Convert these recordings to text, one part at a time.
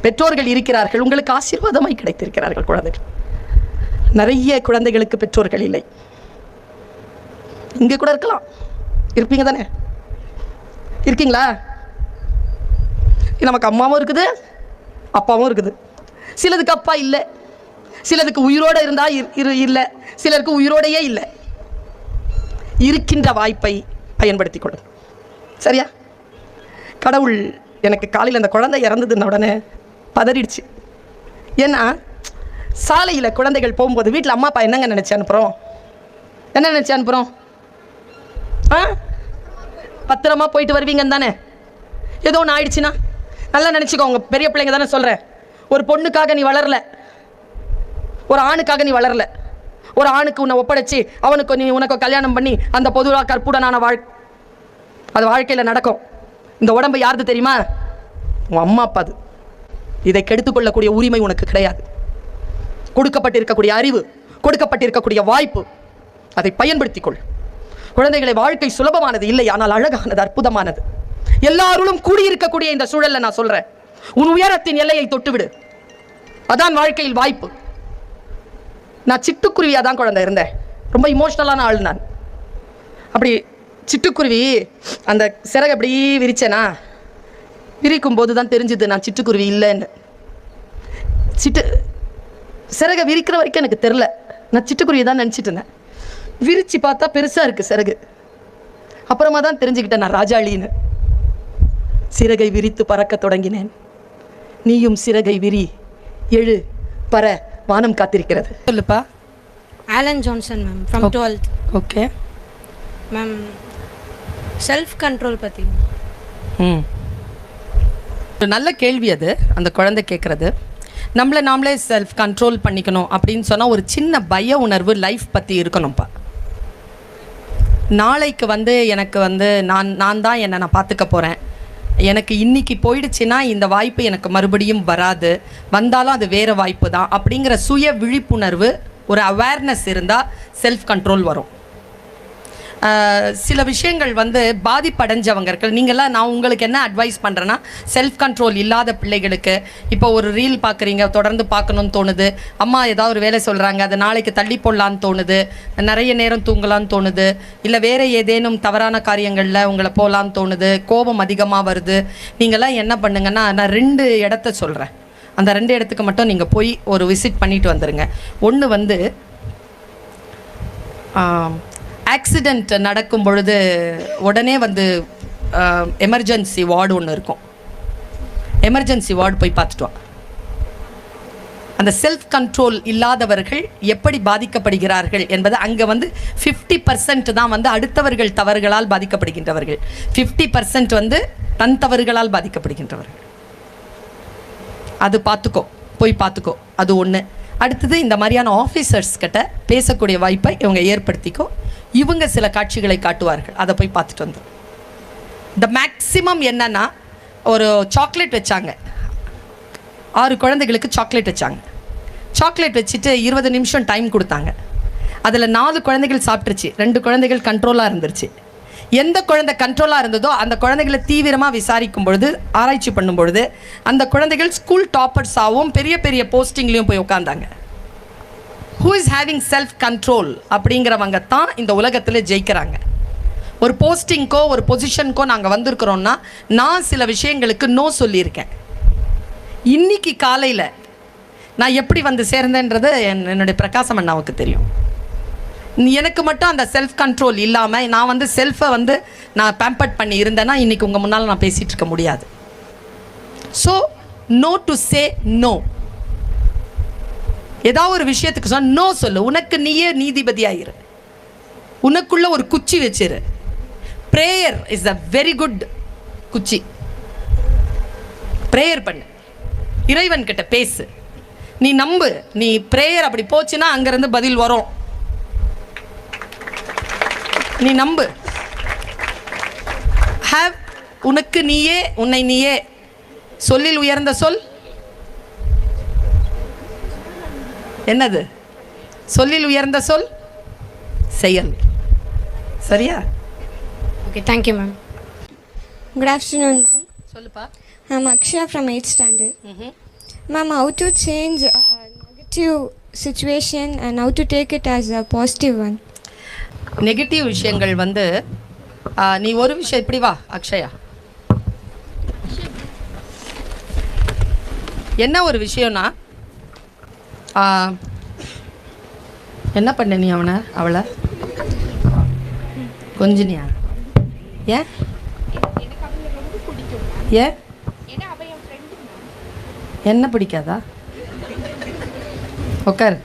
பெற்றோர்கள் இருக்கிறார்கள், உங்களுக்கு ஆசீர்வாதமாய் கிடைத்திருக்கிறார்கள் குழந்தைகள். நிறைய குழந்தைகளுக்கு பெற்றோர்கள் இல்லை. இங்கே கூட இருக்கலாம், இருப்பீங்க தானே? இருக்கீங்களா? நமக்கு அம்மாவும் இருக்குது, அப்பாவும் இருக்குது. சிலதுக்கு அப்பா இல்லை, சிலதுக்கு உயிரோடு இருந்தால் இல்லை, சிலருக்கு உயிரோடையே இல்லை. இருக்கின்ற வாய்ப்பை பயன்படுத்திக் கொள்ளும். சரியா? கடவுள் எனக்கு காலையில் அந்த குழந்தை இறந்ததுன்ன உடனே பதறிடுச்சு. ஏன்னா சாலையில் குழந்தைகள் போகும்போது வீட்டில் அம்மா அப்பா என்னங்க நினச்சி அனுப்புகிறோம்? என்ன நினச்சி அனுப்புகிறோம்? பத்திரமா போயிட்டு வருவீங்கன்னு தானே. ஏதோ ஒன்று ஆயிடுச்சுன்னா நல்லா நினச்சிக்கோங்க. பெரிய பிள்ளைங்க தானே சொல்கிறேன். ஒரு பொண்ணுக்காக நீ வளரல, ஒரு ஆணுக்காக நீ வளரல. ஒரு ஆணுக்கு உன்னை ஒப்படைச்சி அவனுக்கு உனக்கு கல்யாணம் பண்ணி அந்த பொதுவாக கற்புடனான அது வாழ்க்கையில் நடக்கும். இந்த உடம்பு யாருது தெரியுமா? உன் அம்மா அப்பா. அது இதை கெடுத்துக்கொள்ளக்கூடிய உரிமை உனக்கு கிடையாது. கொடுக்கப்பட்டிருக்கக்கூடிய அறிவு, கொடுக்கப்பட்டிருக்கக்கூடிய வாய்ப்பு, அதை பயன்படுத்திக்கொள். குழந்தைகளை வாழ்க்கை சுலபமானது இல்லை, ஆனால் அழகானது, அற்புதமானது. எல்லாரும் கூடியிருக்கக்கூடிய இந்த சூழல்ல நான் சொல்றேன், உன் உயரத்தின் எல்லையை தொட்டுவிடு. அதான் வாழ்க்கையில் வாய்ப்பு. நான் சிட்டுக்குருவியாக தான் குழந்தை இருந்தேன். ரொம்ப இமோஷ்னலான ஆள் நான். அப்படி சிட்டுக்குருவி அந்த சிறகு அப்படி விரிச்சேனா, விரிக்கும் போது தான் தெரிஞ்சுது நான் சிட்டுக்குருவி இல்லைன்னு. சிறகை விரிக்கிற வரைக்கும் எனக்கு தெரில, நான் சிட்டுக்குருவி தான் நினச்சிட்டு இருந்தேன். விரிச்சு பார்த்தா பெருசாக இருக்குது சிறகு. அப்புறமா தான் தெரிஞ்சுக்கிட்டேன் நான் ராஜாளின்னு. சிறகை விரித்து பறக்க தொடங்கினேன். நீயும் சிறகை விரி, எழு, பற, வானம் காத்திருக்கிறது. சொல்லுப்பா. Alan Johnson ma'am, from 12th. Okay ma'am, self control பற்றி. நல்ல கேள்வி அது, அந்த குழந்தை கேட்குறது. நாமளே செல்ஃப் கண்ட்ரோல் பண்ணிக்கணும் அப்படின்னு சொன்னால் ஒரு சின்ன பய உணர்வு லைஃப் பற்றி இருக்கணும்ப்பா. நாளைக்கு எனக்கு நான் தான் என்னை நான் பார்த்துக்க போகிறேன், எனக்கு இன்றைக்கி போயிடுச்சுன்னா இந்த வாய்ப்பு எனக்கு மறுபடியும் வராது, வந்தாலும் அது வேறு வாய்ப்பு தான் அப்படிங்கிற சுய விழிப்புணர்வு, ஒரு அவேர்னஸ் இருந்தால் செல்ஃப் கண்ட்ரோல் வரும். சில விஷயங்கள் பாதிப்படைஞ்சவங்க இருக்கல். நீங்கள்லாம் நான் உங்களுக்கு என்ன அட்வைஸ் பண்ணுறேன்னா, செல்ஃப் கண்ட்ரோல் இல்லாத பிள்ளைகளுக்கு, இப்போ ஒரு ரீல் பார்க்குறீங்க, தொடர்ந்து பார்க்கணுன்னு தோணுது, அம்மா ஏதாவது ஒரு வேலை சொல்கிறாங்க, அதை நாளைக்கு தள்ளி போடலான்னு தோணுது, நிறைய நேரம் தூங்கலான்னு தோணுது, இல்லை வேறு ஏதேனும் தவறான காரியங்களில் உங்களை போகலான்னு தோணுது, கோபம் அதிகமாக வருது. நீங்கள்லாம் என்ன பண்ணுங்கன்னா, நான் 2 இடத்த சொல்கிறேன். அந்த 2 இடத்துக்கு மட்டும் நீங்கள் போய் ஒரு விசிட் பண்ணிட்டு வந்துடுங்க. ஒன்று ஆக்சிடெண்ட் நடக்கும் பொழுது உடனே எமர்ஜென்சி வார்டு ஒன்று இருக்கும். எமர்ஜென்சி வார்டு போய் பார்த்துட்டு வா. அந்த செல்ஃப் கண்ட்ரோல் இல்லாதவர்கள் எப்படி பாதிக்கப்படுகிறார்கள் என்பது அங்கே 50% தான் அடுத்தவர்கள் தவறுகளால் பாதிக்கப்படுகின்றவர்கள், 50% தன் தவறுகளால் பாதிக்கப்படுகின்றவர்கள். அது பார்த்துக்கோ, போய் பார்த்துக்கோ. அது ஒன்று. அடுத்தது, இந்த மாதிரியான ஆஃபீஸர்ஸ் கிட்ட பேசக்கூடிய வாய்ப்பை இவங்க ஏற்படுத்திக்கோ. இவங்க சில காட்சிகளை காட்டுவார்கள், அதை போய் பார்த்துட்டு வந்து. த மேக்ஸிமம் என்னன்னா, ஒரு சாக்லேட் வச்சாங்க, 6 குழந்தைகளுக்கு சாக்லேட் வச்சாங்க. சாக்லேட் வச்சுட்டு 20 நிமிஷம் டைம் கொடுத்தாங்க. அதில் 4 குழந்தைகள் சாப்பிட்டுருச்சு, 2 குழந்தைகள் கண்ட்ரோலாக இருந்துருச்சு. எந்த குழந்தை கண்ட்ரோலாக இருந்ததோ அந்த குழந்தைகளை தீவிரமாக விசாரிக்கும் பொழுது, ஆராய்ச்சி பண்ணும் பொழுது, அந்த குழந்தைகள் ஸ்கூல் டாப்பர்ஸாகவும் பெரிய பெரிய போஸ்டிங்லேயும் போய் உட்காந்தாங்க. Who is having self control அப்படிங்கிறவங்க தான் இந்த உலகத்தில் ஜெயிக்கிறாங்க. ஒரு போஸ்டிங்க்கோ ஒரு பொசிஷனுக்கோ நாங்கள் வந்திருக்கிறோன்னா, நான் சில விஷயங்களுக்கு நோ சொல்லியிருக்கேன். இன்னைக்கு காலையில் நான் எப்படி சேர்ந்தேன்றது என்னுடைய பிரகாசம் அண்ணாவுக்கு தெரியும். எனக்கு மட்டும் அந்த செல்ஃப் கண்ட்ரோல் இல்லாமல் நான் செல்ஃபை நான் பேம்பர்ட் பண்ணி இருந்தேன்னா இன்றைக்கி உங்கள் முன்னால் நான் பேசிகிட்டு இருக்க முடியாது. So know to say no. ஏதாவது ஒரு விஷயத்துக்கு சொன்னால் நோ சொல்லு. உனக்கு நீயே நீதிபதியாயிரு. உனக்குள்ள ஒரு குச்சி வச்சிரு. Prayer is a very good குச்சி. ப்ரேயர் பண்ணு, இறைவன் கிட்ட பேசு, நீ நம்பு. நீ ப்ரேயர் அப்படி போச்சுன்னா அங்கேருந்து பதில் வரும். நீ நம்பு. ஹேவ் உனக்கு நீயே, உன்னை நீயே. சொல்லில் உயர்ந்த சொல் என்னது? சொல்லில் உயர்ந்த சொல் செயல். சரியா? Okay, thank you ma'am. Good afternoon ma'am. சொல்லுப்பா. I'm Akshaya from 8th standard. Ma'am, how to change a negative situation and how to take it as a positive one? Negative விஷயங்கள் வந்து நீ ஒரு விஷயம் இப்படி வா அக்ஷயா, என்ன ஒரு விஷயம்னா என்ன பண்ண நீ அவளை கொஞ்சினியா? ஏன் ஏன் என்ன பிடிக்காதா? உட்கார்,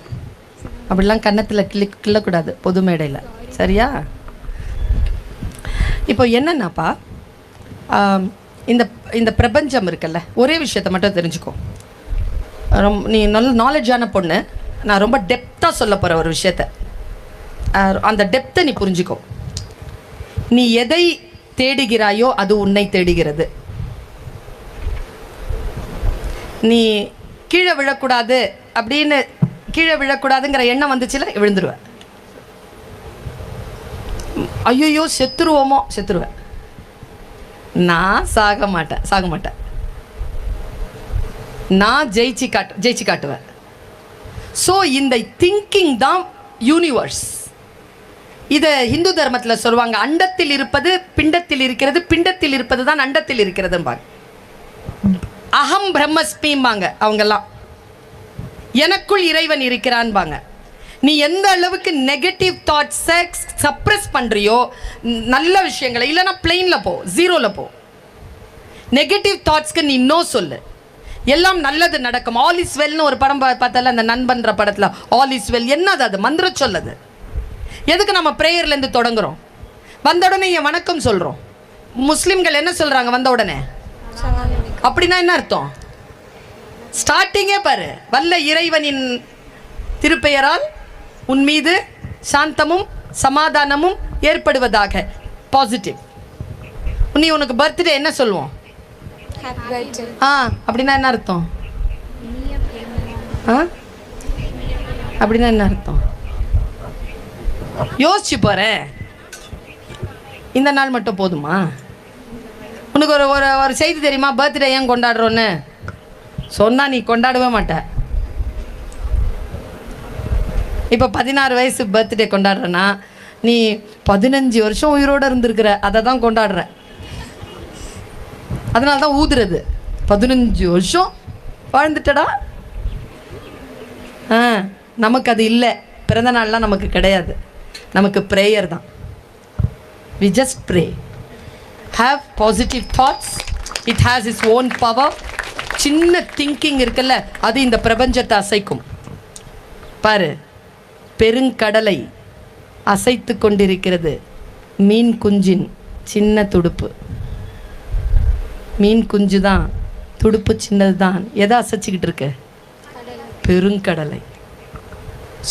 அப்படிலாம் கன்னத்தில் கிள்ளக்கூடாது பொது மேடையில், சரியா? இப்போ என்னன்னாப்பா, இந்த இந்த பிரபஞ்சம் இருக்குல்ல, ஒரே விஷயத்தை மட்டும் தெரிஞ்சுக்கோ. நீ நல்ல நாலேஜான பொண்ணு, நான் ரொம்ப டெப்த்தாக சொல்ல போகிற ஒரு விஷயத்த, அந்த டெப்த்தை நீ புரிஞ்சுக்கோ. நீ எதை தேடுகிறாயோ அது உன்னை தேடுகிறது. நீ கீழே விழக்கூடாது அப்படின்னு, கீழே விழக்கூடாதுங்கிற எண்ணம் வந்துச்சுல, விழுந்துருவேன். ஐயோ செத்துருவோமோ, செத்துருவேன். நான் சாக மாட்டேன். நான் ஜெயிச்சு காட்டுவேன். ஸோ இந்த திங்கிங் தான் யூனிவர்ஸ். இதை ஹிந்து தர்மத்தில் சொல்லுவாங்க, அண்டத்தில் இருப்பது பிண்டத்தில் இருக்கிறது, பிண்டத்தில் இருப்பது தான் அண்டத்தில் இருக்கிறதும்பாங்க. அகம் பிரம்மஸ்மிம்பாங்க அவங்கெல்லாம், எனக்குள் இறைவன் இருக்கிறான்பாங்க. நீ எந்த அளவுக்கு நெகட்டிவ் தாட்ஸை சப்ரெஸ் பண்ணுறியோ, நல்ல விஷயங்களை, இல்லைன்னா பிளெயினில் போ, ஜீரோவில் போ. நெகட்டிவ் தாட்ஸ்க்கு நீ நோ சொல்லு, எல்லாம் நல்லது நடக்கும். ஆல் இஸ் வெல்னு ஒரு படம் பார்த்தால, அந்த நண்பன்ற படத்தில் ஆல் இஸ் வெல். என்னது அது? மந்திர சொல்லது. எதுக்கு நம்ம ப்ரேயர்லேருந்து தொடங்குறோம்? வந்த உடனே என் வணக்கம் சொல்கிறோம். முஸ்லீம்கள் என்ன சொல்கிறாங்க வந்த உடனே? அப்படின்னா என்ன அர்த்தம்? ஸ்டார்டிங்கே பாரு, வல்ல இறைவனின் திருப்பெயரால் உன் மீது சாந்தமும் சமாதானமும் ஏற்படுவதாக. பாசிட்டிவ். நீ உனக்கு பர்த்டே என்ன சொல்லுவோம்? அப்படின்னா என்ன அர்த்தம்? அப்படின்னா என்ன அர்த்தம்? யோசிச்சு போறேன். இந்த நாள் மட்டும் போதுமா? உனக்கு ஒரு ஒரு செய்தி தெரியுமா? பர்த்டே ஏன் கொண்டாடுறோன்னு சொன்னா நீ கொண்டாடவே மாட்ட. இப்போ 16 வயசு பர்த்டே கொண்டாடுறேன்னா நீ 15 வருஷம் உயிரோடு இருந்திருக்கிற, அதை தான் கொண்டாடுற. அதனால தான் ஊதுறது. 15 வருஷம் வாழ்ந்துட்டடா. நமக்கு அது இல்லை. பிறந்த நாள்லாம் நமக்கு கிடையாது. நமக்கு ப்ரேயர் தான். we just pray. have positive thoughts. it has its own power. சின்ன திங்கிங் இருக்குல்ல, அது இந்த பிரபஞ்சத்தை அசைக்கும். பாரு, பெருங்கடலை அசைத்து கொண்டிருக்கிறது மீன் குஞ்சின் சின்ன துடுப்பு. மீன் குஞ்சு தான், துடுப்பு சின்னது தான். எதை அசைச்சிக்கிட்டு இருக்கு? பெருங்கடலை.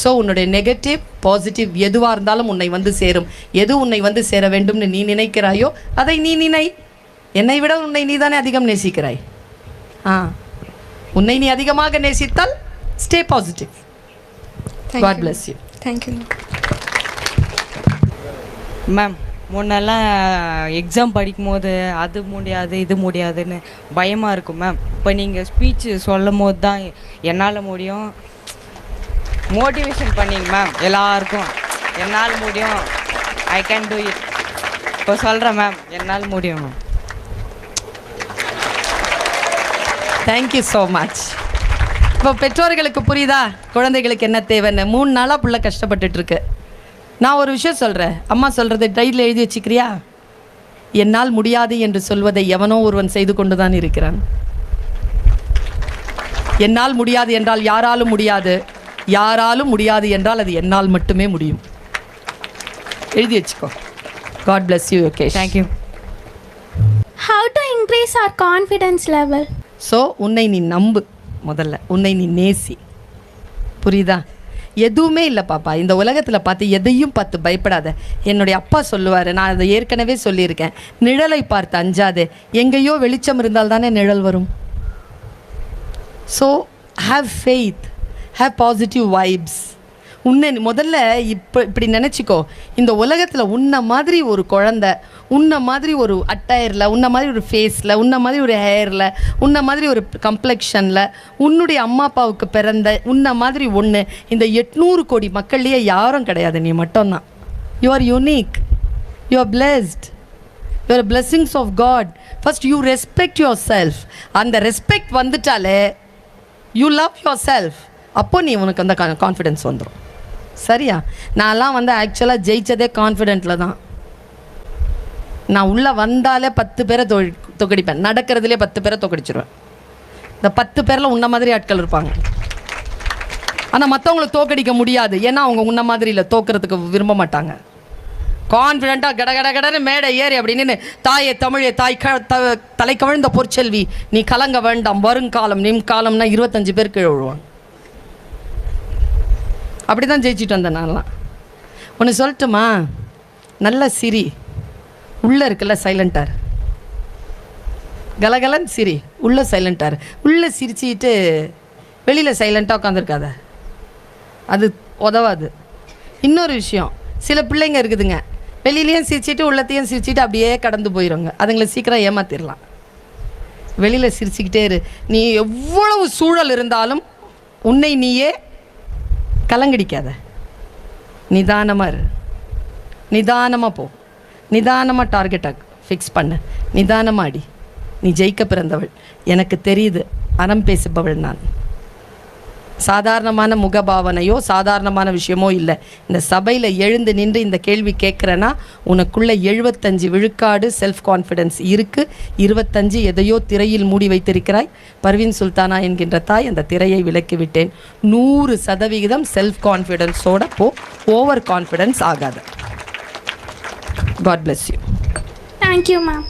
ஸோ உன்னுடைய நெகட்டிவ் பாசிட்டிவ் எதுவாக இருந்தாலும் உன்னை வந்து சேரும். எது உன்னை வந்து சேர வேண்டும்னு நீ நினைக்கிறாயோ அதை நீ நினை. என்னை விட உன்னை நீ தானே அதிகம் நேசிக்கிறாய். உன்னை நீ அதிகமாக நேசித்தால் stay positive. God bless you. Thank you. Ma'am, முன்னெல்லாம் எக்ஸாம் படிக்கும் போது அது முடியாது இது முடியாதுன்னு பயமாக இருக்கும் மேம். இப்போ நீங்கள் ஸ்பீச் சொல்லும் போது தான் என்னால் முடியும் மோட்டிவேஷன் பண்ணிங்க மேம். எல்லாருக்கும் என்னால் முடியும், ஐ கேன் டூ இட். இப்போ சொல்கிறேன் மேம், என்னால் முடியும் மேம். Thank you so much. இப்போ பெற்றோர்களுக்கு புரியுதா குழந்தைகளுக்கு என்ன தேவைன்னு? 3 நாளாக புள்ள கஷ்டப்பட்டுட்ருக்கு. நான் ஒரு விஷயம் சொல்கிறேன், அம்மா சொல்கிறத டைரியில் எழுதி வச்சுக்கிறியா? என்னால் முடியாது என்று சொல்வதை எவனோ ஒருவன் செய்து கொண்டு தான் இருக்கிறான். என்னால் முடியாது என்றால் யாராலும் முடியாது, யாராலும் முடியாது என்றால் அது என்னால் மட்டுமே முடியும். எழுதி வச்சுக்கோ. God bless you, Yokesh. Thank you. How to increase our confidence level? So உன்னை நீ நம்பு, முதல்ல உன்னை நீ நேசி. புரியுதா? எதுவுமே இல்லை பாப்பா இந்த உலகத்தில் பார்த்து எதையும் பார்த்து பயப்படாத. என்னுடைய அப்பா சொல்லுவார், நான் அதை ஏற்கனவே சொல்லியிருக்கேன், நிழலை பார்த்து அஞ்சாதே, எங்கேயோ வெளிச்சம் இருந்தால் தானே நிழல் வரும். So have faith, have positive vibes. உன்னை முதல்ல இப்படி நினச்சிக்கோ, இந்த உலகத்தில் உன்னை மாதிரி ஒரு குழந்தை உன்ன மாதிரி ஒரு அட்டையரில், உன்ன மாதிரி ஒரு ஃபேஸில், உன்ன மாதிரி ஒரு ஹேரில், உன்ன மாதிரி ஒரு கம்ப்ளெக்ஷனில், உன்னுடைய அம்மா அப்பாவுக்கு பிறந்த உன்ன மாதிரி ஒன்று இந்த 800 கோடி மக்கள்லேயே யாரும் கிடையாது, நீ மட்டும்தான். You are unique, you are blessed, you are blessings of God. First you respect yourself. அந்த ரெஸ்பெக்ட் வந்துட்டாலே யூ லவ் யுவர் செல்ஃப். அப்போ நீ உனக்கு அந்த கான்ஃபிடென்ஸ் வந்துடும். சரியா? நான்லாம் வந்து ஆக்சுவலாக ஜெயித்ததே கான்ஃபிடென்ட்டில் தான். நான் உள்ளே வந்தாலே 10 பேரை தோக்கடிப்பேன். நடக்கிறதுலே 10 பேரை தோக்கடிச்சிருவேன். இந்த 10 பேரில் உன்ன மாதிரி ஆட்கள் இருப்பாங்க. ஆனால் மற்றவங்களை தோக்கடிக்க முடியாது. ஏன்னா அவங்க உன்ன மாதிரி இல்லை, தோக்கிறதுக்கு விரும்ப மாட்டாங்க. கான்ஃபிடென்ட்டாக கட கட கடன்னு மேடை ஏறி அப்படின்னு தாயே தமிழே தாய் தலை கவிழ்ந்த பொற்செல்வி நீ கலங்க வேண்டாம் வருங்காலம் நிம் காலம்னா 25 பேர் கீழே விழுவாங்க. அப்படி தான் ஜெயிச்சுட்டு வந்தேன் நான்லாம். ஒன்று சொல்லட்டுமா? நல்ல சிரி, உள்ளே இருக்குல்ல சைலண்டார், கலகலன்னு சிரி, உள்ளே சைலண்டார். உள்ளே சிரிச்சிட்டு வெளியில் சைலண்ட்டாக உட்காந்துருக்காத, அது உதவாது. இன்னொரு விஷயம், சில பிள்ளைங்க இருக்குதுங்க, வெளியிலையும் சிரிச்சிட்டு உள்ளத்தையும் சிரிச்சிட்டு அப்படியே கடந்து போயிடுங்க. அதுங்களை சீக்கிரம் ஏமாத்திடலாம். வெளியில் சிரிச்சுக்கிட்டே இரு. நீ எவ்வளவு சூழல் இருந்தாலும் உன்னை நீயே கலங்கடிக்காத. நிதானமாக இரு, நிதானமாக போ, நிதானமாக டார்கெட்டை ஃபிக்ஸ் பண்ணு, நிதானமாக அடி. நீ ஜெயிக்க பிறந்தவள், எனக்கு தெரியுது. அறம் பேசுபவள் நான். சாதாரணமான முகபாவனையோ சாதாரணமான விஷயமோ இல்லை. இந்த சபையில் எழுந்து நின்று இந்த கேள்வி கேட்குறேன்னா உனக்குள்ளே 75 விழுக்காடு செல்ஃப் கான்ஃபிடென்ஸ் இருக்குது. 25 எதையோ திரையில் மூடி வைத்திருக்கிறாய். பர்வீன் சுல்தானா என்கின்ற தாய் அந்த திரையை விலக்கி விட்டேன். 100% செல்ஃப் கான்ஃபிடென்ஸோட போ, ஓவர் கான்ஃபிடென்ஸ் ஆகாது. God bless you. Thank you ma'am.